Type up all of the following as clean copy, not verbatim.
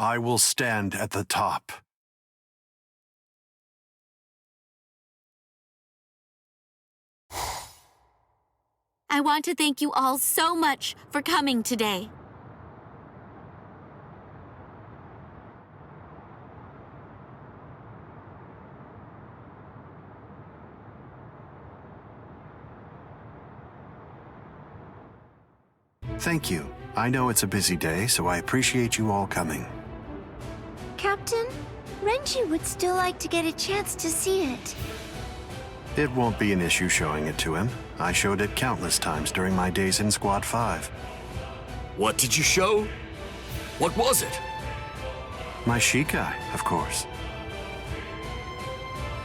I will stand at the top. I want to thank you all so much for coming today. Thank you. I know it's a busy day, so I appreciate you all coming. Captain, Renji would still like to get a chance to see it. It won't be an issue showing it to him. I showed it countless times during my days in Squad 5. What did you show? What was it? My Shikai, of course.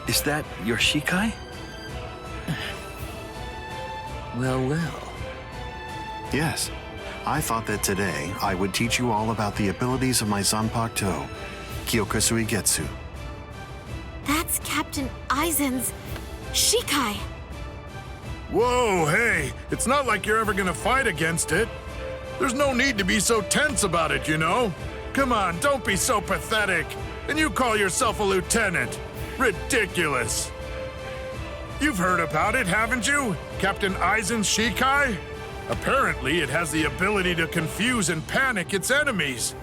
Is that your Shikai? Well, well. Yes. I thought that today I would teach you all about the abilities of my Zanpakuto, Kyokusui Getsu. That's Captain Aizen's Shikai. Whoa, hey, it's not like you're ever gonna fight against it. There's no need to be so tense about it, you know? Come on, don't be so pathetic. And you call yourself a lieutenant. Ridiculous. You've heard about it, haven't you? Captain Aizen's Shikai? Apparently, it has the ability to confuse and panic its enemies.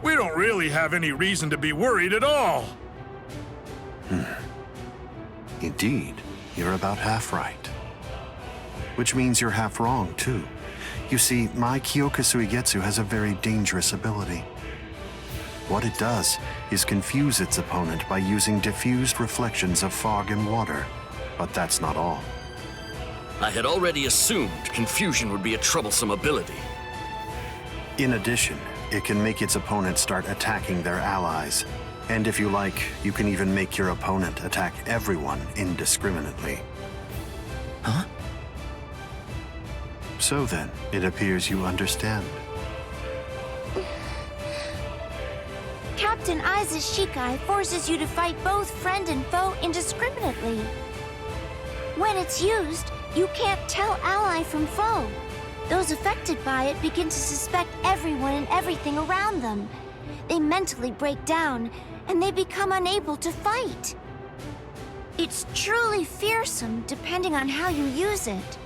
We don't really have any reason to be worried at all. Indeed, you're about half right. Which means you're half wrong, too. You see, my Kyokusui Getsu has a very dangerous ability. What it does is confuse its opponent by using diffused reflections of fog and water. But that's not all. I had already assumed confusion would be a troublesome ability. In addition, it can make its opponent start attacking their allies. And if you like, you can even make your opponent attack everyone indiscriminately. Huh? So then, it appears you understand. Captain Aizen's Shikai forces you to fight both friend and foe indiscriminately. When it's used, you can't tell ally from foe. Those affected by it begin to suspect everyone and everything around them. They mentally break down, and they become unable to fight. It's truly fearsome, depending on how you use it.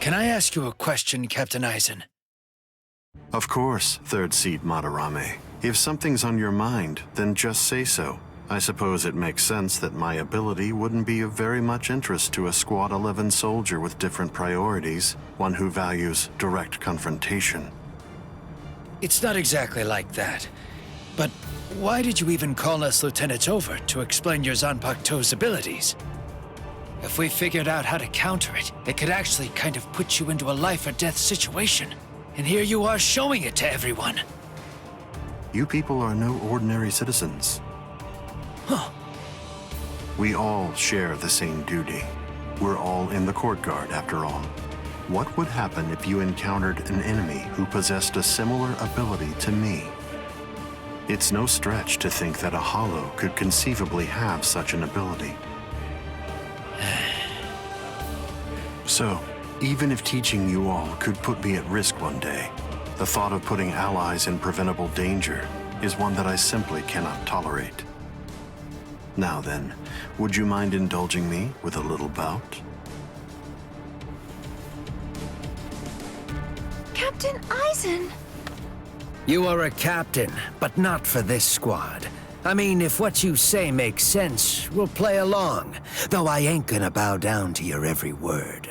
Can I ask you a question, Captain Aizen? Of course, Third Seed Madarame. If something's on your mind, then just say so. I suppose it makes sense that my ability wouldn't be of very much interest to a Squad 11 soldier with different priorities, one who values direct confrontation. It's not exactly like that. But why did you even call us lieutenants over to explain your Zanpakuto's abilities? If we figured out how to counter it, it could actually kind of put you into a life-or-death situation. And here you are showing it to everyone. You people are no ordinary citizens. Huh. We all share the same duty. We're all in the court guard, after all. What would happen if you encountered an enemy who possessed a similar ability to me? It's no stretch to think that a Hollow could conceivably have such an ability. So, even if teaching you all could put me at risk one day, the thought of putting allies in preventable danger is one that I simply cannot tolerate. Now then, would you mind indulging me with a little bout? Captain Aizen! You are a captain, but not for this squad. I mean, if what you say makes sense, we'll play along, though I ain't gonna bow down to your every word.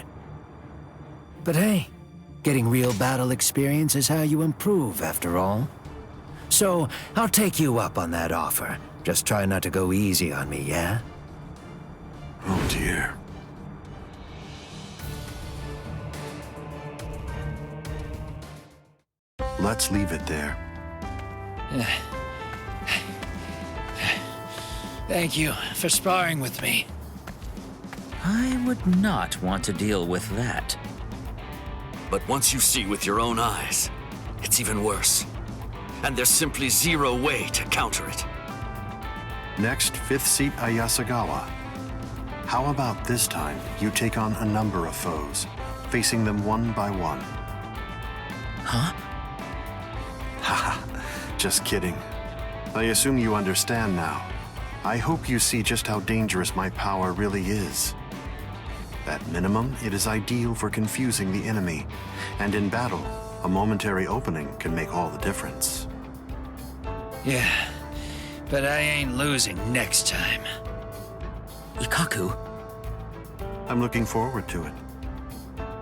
But hey, getting real battle experience is how you improve, after all. So, I'll take you up on that offer. Just try not to go easy on me, yeah? Oh dear. Let's leave it there. Thank you for sparring with me. I would not want to deal with that. But once you see with your own eyes, it's even worse. And there's simply zero way to counter it. Next, 5th seat Ayasagawa. How about this time you take on a number of foes, facing them one by one? Huh? Haha, just kidding. I assume you understand now. I hope you see just how dangerous my power really is. At minimum, it is ideal for confusing the enemy, and in battle, a momentary opening can make all the difference. Yeah, but I ain't losing next time. Ikaku, I'm looking forward to it.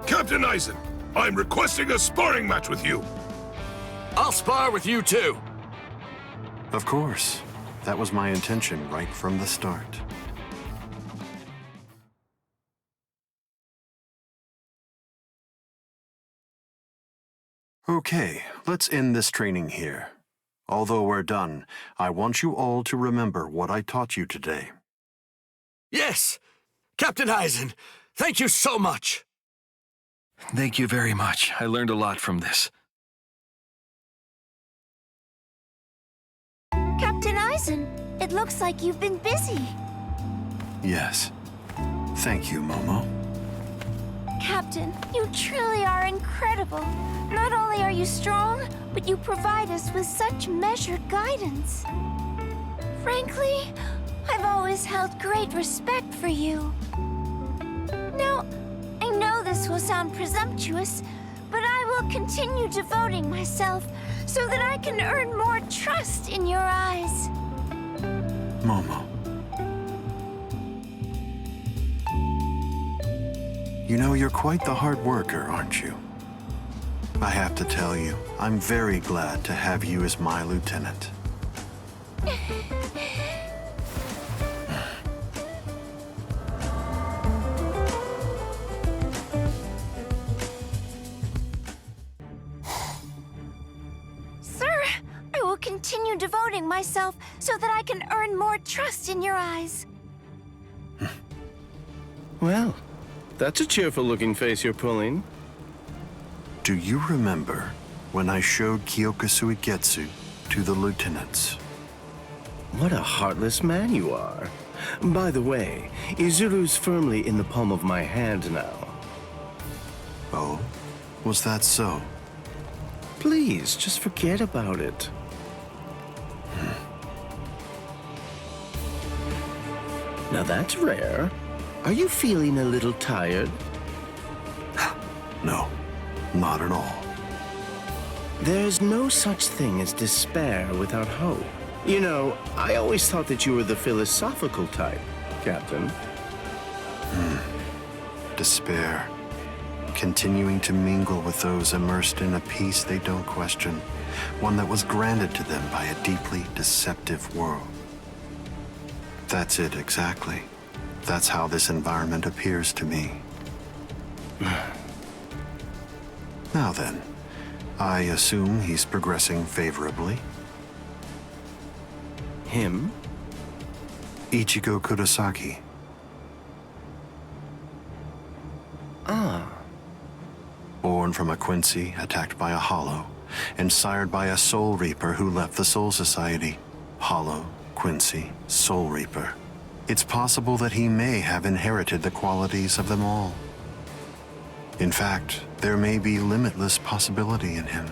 Captain Aizen, I'm requesting a sparring match with you. I'll spar with you too. Of course. That was my intention right from the start. Okay, let's end this training here. Although we're done, I want you all to remember what I taught you today. Yes! Captain Aizen, thank you so much! Thank you very much. I learned a lot from this. Captain Aizen, it looks like you've been busy. Yes. Thank you, Momo. Captain, you truly are incredible. Not only are you strong, but you provide us with such measured guidance. Frankly, I've always held great respect for you. Now, I know this will sound presumptuous, but I will continue devoting myself so that I can earn more trust in your eyes. Momo. You know, you're quite the hard worker, aren't you? I have to tell you, I'm very glad to have you as my lieutenant. Sir, I will continue devoting myself so that I can earn more trust in your eyes. Well, that's a cheerful-looking face you're pulling. Do you remember when I showed Kyokusui Getsu to the lieutenants? What a heartless man you are. By the way, Izuru's firmly in the palm of my hand now. Oh? Was that so? Please, just forget about it. Now that's rare. Are you feeling a little tired? No, not at all. There's no such thing as despair without hope. You know, I always thought that you were the philosophical type, Captain. Despair. Continuing to mingle with those immersed in a peace they don't question, one that was granted to them by a deeply deceptive world. That's it exactly. That's how this environment appears to me. Now then, I assume he's progressing favorably. Him? Ichigo Kurosaki. Ah. Born from a Quincy, attacked by a Hollow, and sired by a Soul Reaper who left the Soul Society. Hollow, Quincy, Soul Reaper. It's possible that he may have inherited the qualities of them all. In fact, there may be limitless possibility in him.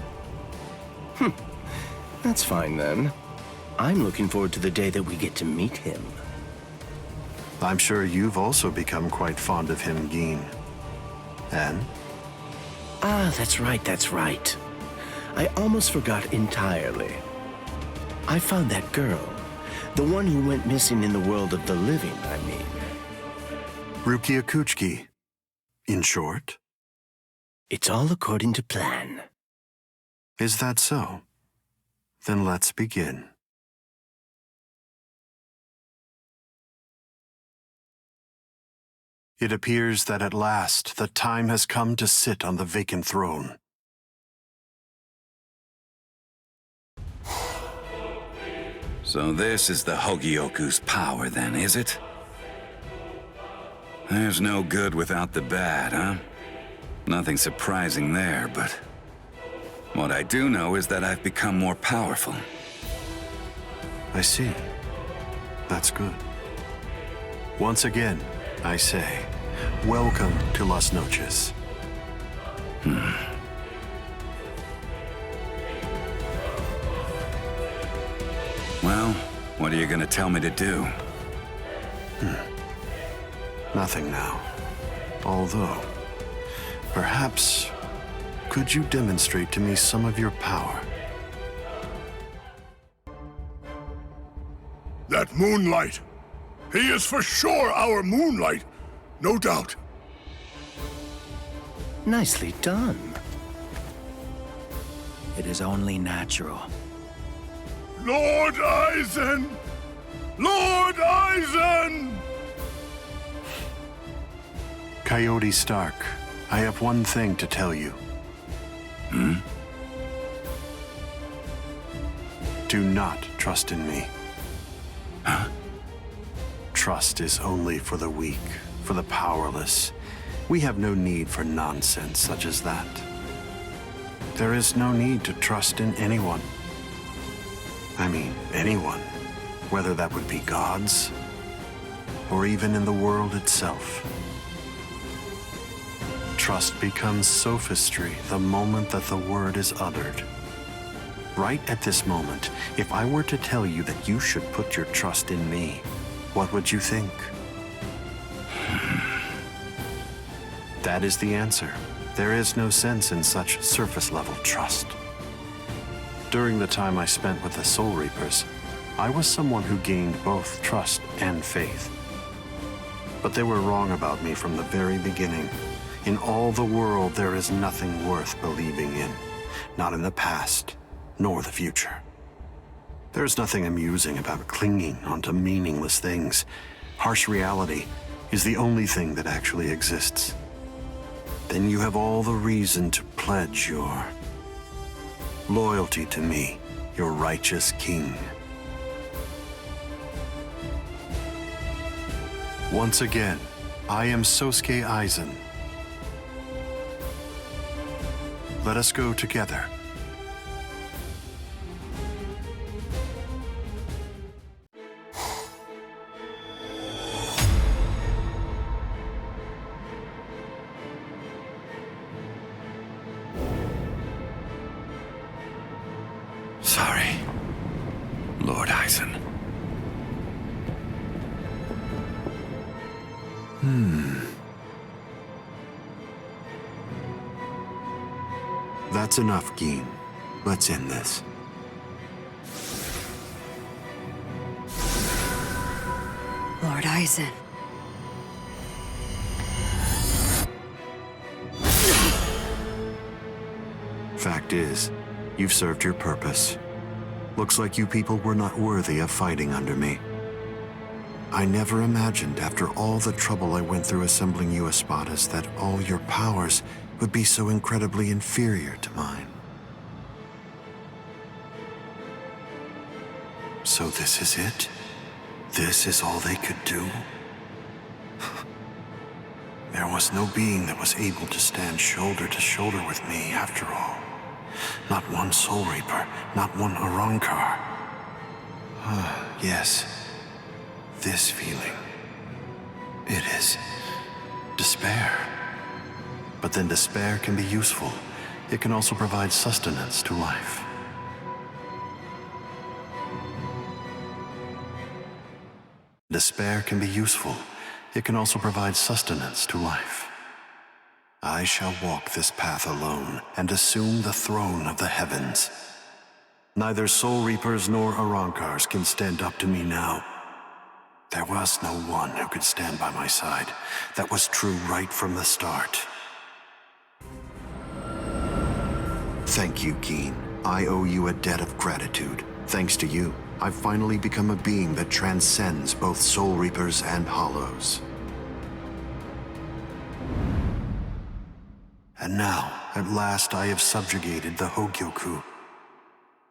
That's fine then. I'm looking forward to the day that we get to meet him. I'm sure you've also become quite fond of him, Gin. And? Ah, that's right. I almost forgot entirely. I found that girl. The one who went missing in the world of the living, I mean. Rukia Kuchiki. In short? It's all according to plan. Is that so? Then let's begin. It appears that at last the time has come to sit on the vacant throne. So this is the Hogyoku's power then, is it? There's no good without the bad, huh? Nothing surprising there, but what I do know is that I've become more powerful. I see. That's good. Once again, I say, welcome to Las Noches. Well, what are you gonna tell me to do? Nothing now. Although, perhaps, could you demonstrate to me some of your power? That moonlight! He is for sure our moonlight! No doubt. Nicely done. It is only natural. Lord Aizen! Lord Aizen! Coyote Stark, I have one thing to tell you. Do not trust in me. Trust is only for the weak, for the powerless. We have no need for nonsense such as that. There is no need to trust in anyone. I mean, anyone. Whether that would be gods, or even in the world itself. Trust becomes sophistry the moment that the word is uttered. Right at this moment, if I were to tell you that you should put your trust in me, what would you think? That is the answer. There is no sense in such surface-level trust. During the time I spent with the Soul Reapers, I was someone who gained both trust and faith. But they were wrong about me from the very beginning. In all the world, there is nothing worth believing in. Not in the past, nor the future. There's nothing amusing about clinging onto meaningless things. Harsh reality is the only thing that actually exists. Then you have all the reason to pledge your loyalty to me, your righteous king. Once again, I am Sosuke Aizen. Let us go together. Sorry, Lord Aizen. That's enough, Geen. Let's end this. Lord Aizen. Fact is, you've served your purpose. Looks like you people were not worthy of fighting under me. I never imagined, after all the trouble I went through assembling you Espadas, that all your powers would be so incredibly inferior to mine. So this is it? This is all they could do? There was no being that was able to stand shoulder to shoulder with me, after all. Not one Soul Reaper, not one Arrancar. Yes, this feeling. It is despair. But then despair can be useful. It can also provide sustenance to life. Despair can be useful. It can also provide sustenance to life. I shall walk this path alone and assume the throne of the heavens. Neither Soul Reapers nor Arrancars can stand up to me now. There was no one who could stand by my side. That was true right from the start. Thank you, Geen. I owe you a debt of gratitude. Thanks to you, I've finally become a being that transcends both Soul Reapers and Hollows. And now, at last, I have subjugated the Hogyoku.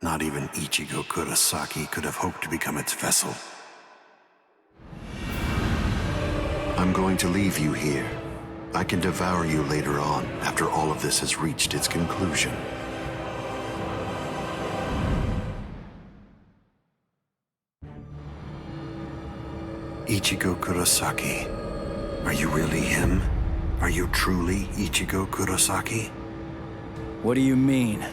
Not even Ichigo Kurosaki could have hoped to become its vessel. I'm going to leave you here. I can devour you later on, after all of this has reached its conclusion. Ichigo Kurosaki. Are you really him? Are you truly Ichigo Kurosaki? What do you mean?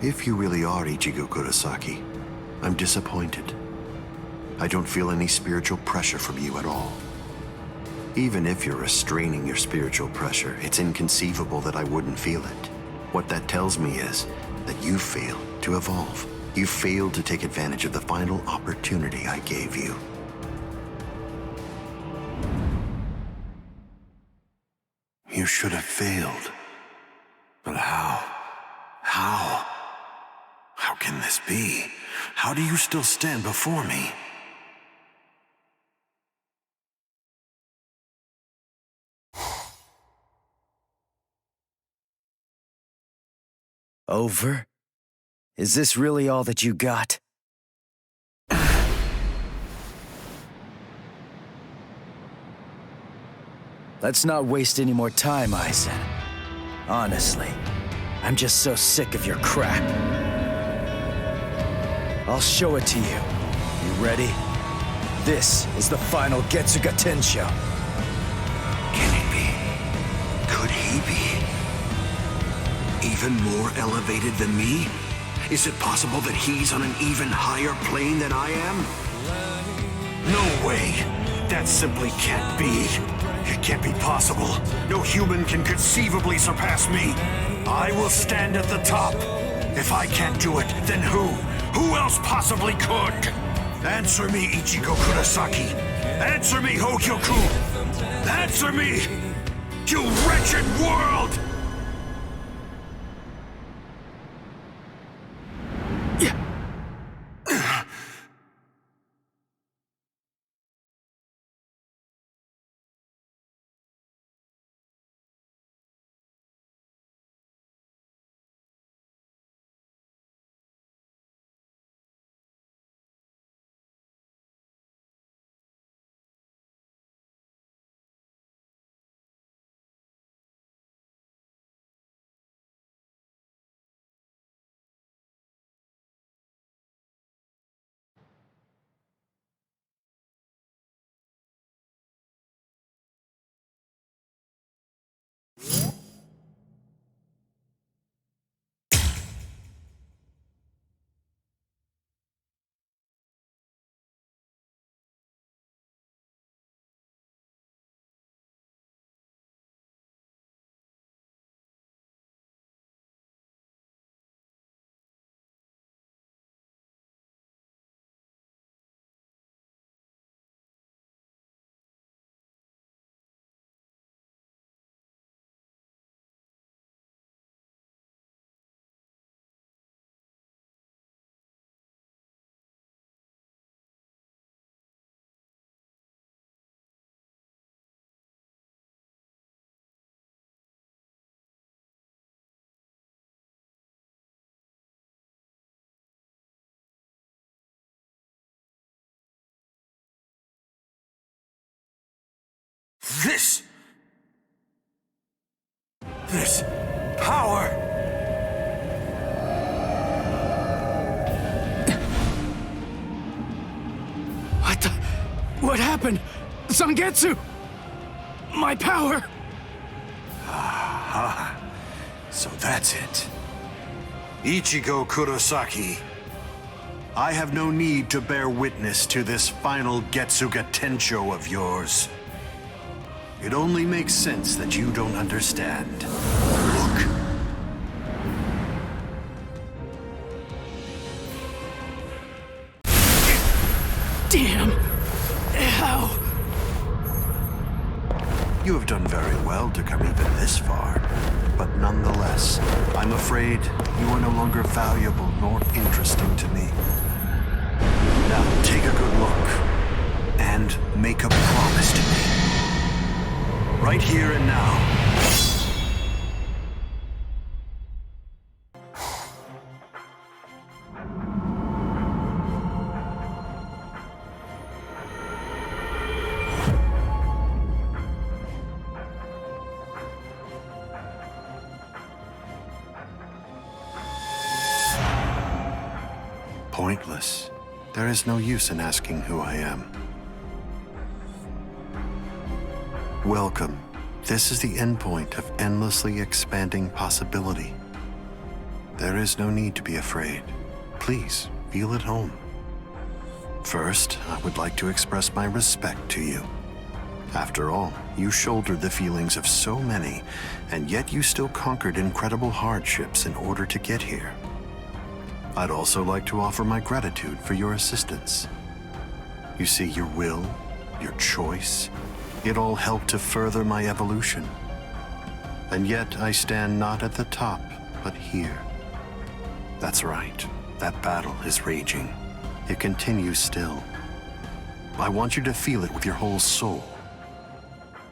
If you really are Ichigo Kurosaki, I'm disappointed. I don't feel any spiritual pressure from you at all. Even if you're restraining your spiritual pressure, it's inconceivable that I wouldn't feel it. What that tells me is that you failed to evolve. You failed to take advantage of the final opportunity I gave you. You should have failed. But how? How? How can this be? How do you still stand before me? Over? Is this really all that you got? Let's not waste any more time, Aizen. Honestly, I'm just so sick of your crap. I'll show it to you. You ready? This is the final Getsuga Tensho. Can it be? Could he be? Even more elevated than me? Is it possible that he's on an even higher plane than I am? No way! That simply can't be. It can't be possible. No human can conceivably surpass me. I will stand at the top. If I can't do it, then who? Who else possibly could? Answer me, Ichigo Kurosaki. Answer me, Hogyoku. Answer me, you wretched world! This power! What happened? Zangetsu! My power! Ah, so that's it. Ichigo Kurosaki. I have no need to bear witness to this final Getsuga Tensho of yours. It only makes sense that you don't understand. Look. Damn! How? You have done very well to come even this far. But nonetheless, I'm afraid you are no longer valuable nor interesting to me. Now take a good look and make a promise to me. Right here and now. Pointless. There is no use in asking who I am. Welcome. This is the endpoint of endlessly expanding possibility. There is no need to be afraid. Please, feel at home. First, I would like to express my respect to you. After all, you shouldered the feelings of so many, and yet you still conquered incredible hardships in order to get here. I'd also like to offer my gratitude for your assistance. You see, your will, your choice, it all helped to further my evolution. And yet I stand not at the top, but here. That's right, that battle is raging. It continues still. I want you to feel it with your whole soul.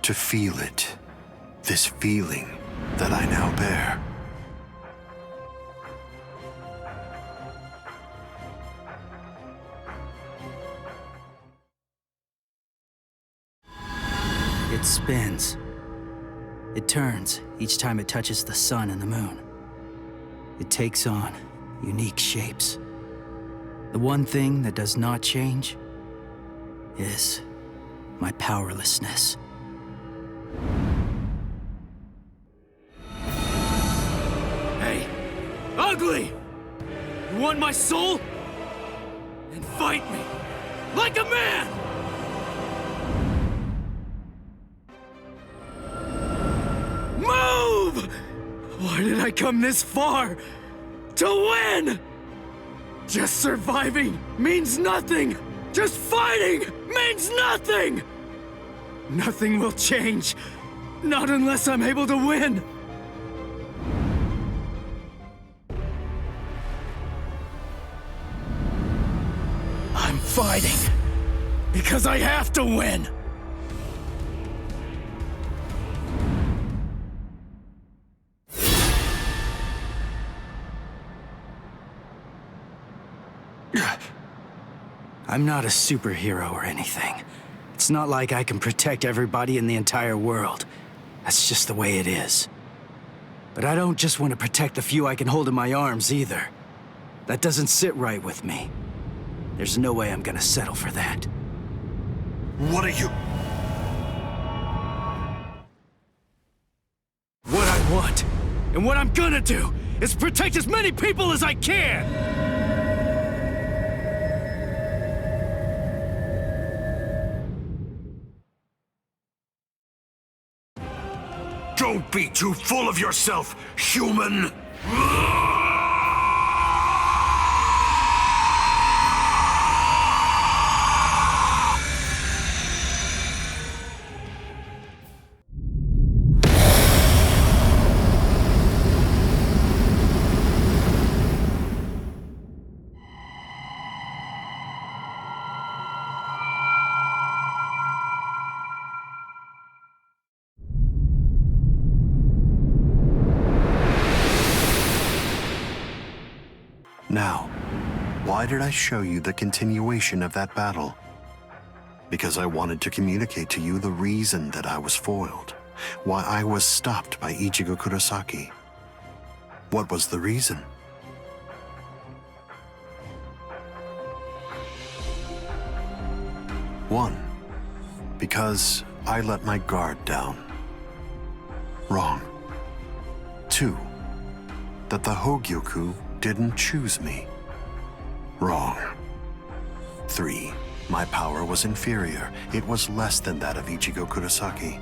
To feel it, this feeling that I now bear. It spins. It turns each time it touches the sun and the moon. It takes on unique shapes. The one thing that does not change is my powerlessness. Hey, ugly! You want my soul? Then fight me, like a man! Move! Why did I come this far? To win! Just surviving means nothing! Just fighting means nothing! Nothing will change. Not unless I'm able to win. I'm fighting because I have to win. I'm not a superhero or anything. It's not like I can protect everybody in the entire world. That's just the way it is. But I don't just want to protect the few I can hold in my arms either. That doesn't sit right with me. There's no way I'm gonna settle for that. What are you? What I want, and what I'm gonna do, is protect as many people as I can! Don't be too full of yourself, human! Now, why did I show you the continuation of that battle? Because I wanted to communicate to you the reason that I was foiled, why I was stopped by Ichigo Kurosaki. What was the reason? One, because I let my guard down. Wrong. Two, that the Hogyoku didn't choose me. Wrong. 3. My power was inferior. It was less than that of Ichigo Kurosaki.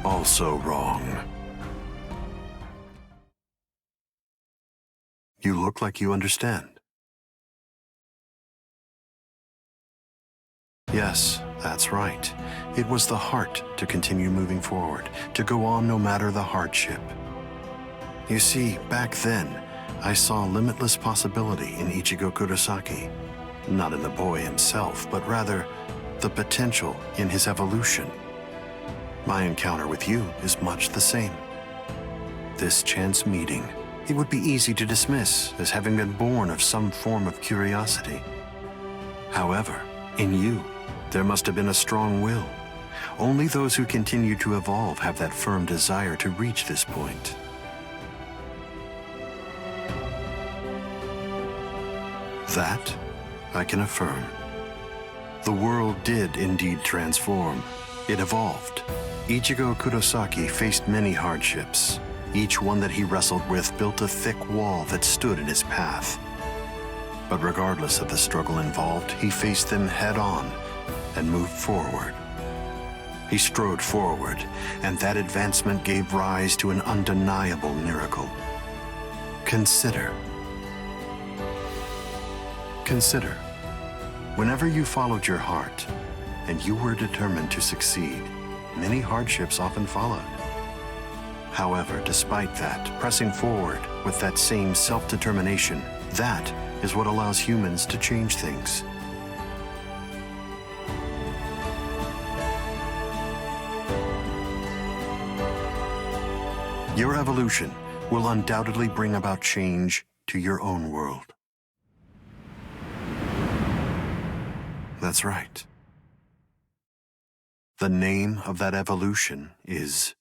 Also wrong. You look like you understand. Yes, that's right. It was the heart to continue moving forward, to go on no matter the hardship. You see, back then, I saw limitless possibility in Ichigo Kurosaki. Not in the boy himself, but rather the potential in his evolution. My encounter with you is much the same. This chance meeting, it would be easy to dismiss as having been born of some form of curiosity. However, in you, there must have been a strong will. Only those who continue to evolve have that firm desire to reach this point. That I can affirm. The world did indeed transform. It evolved. Ichigo Kurosaki faced many hardships. Each one that he wrestled with built a thick wall that stood in his path. But regardless of the struggle involved, he faced them head-on and moved forward. He strode forward, and that advancement gave rise to an undeniable miracle. Consider. Consider. Whenever you followed your heart, and you were determined to succeed, many hardships often followed. However, despite that, pressing forward with that same self-determination, that is what allows humans to change things. Your evolution will undoubtedly bring about change to your own world. That's right. The name of that evolution is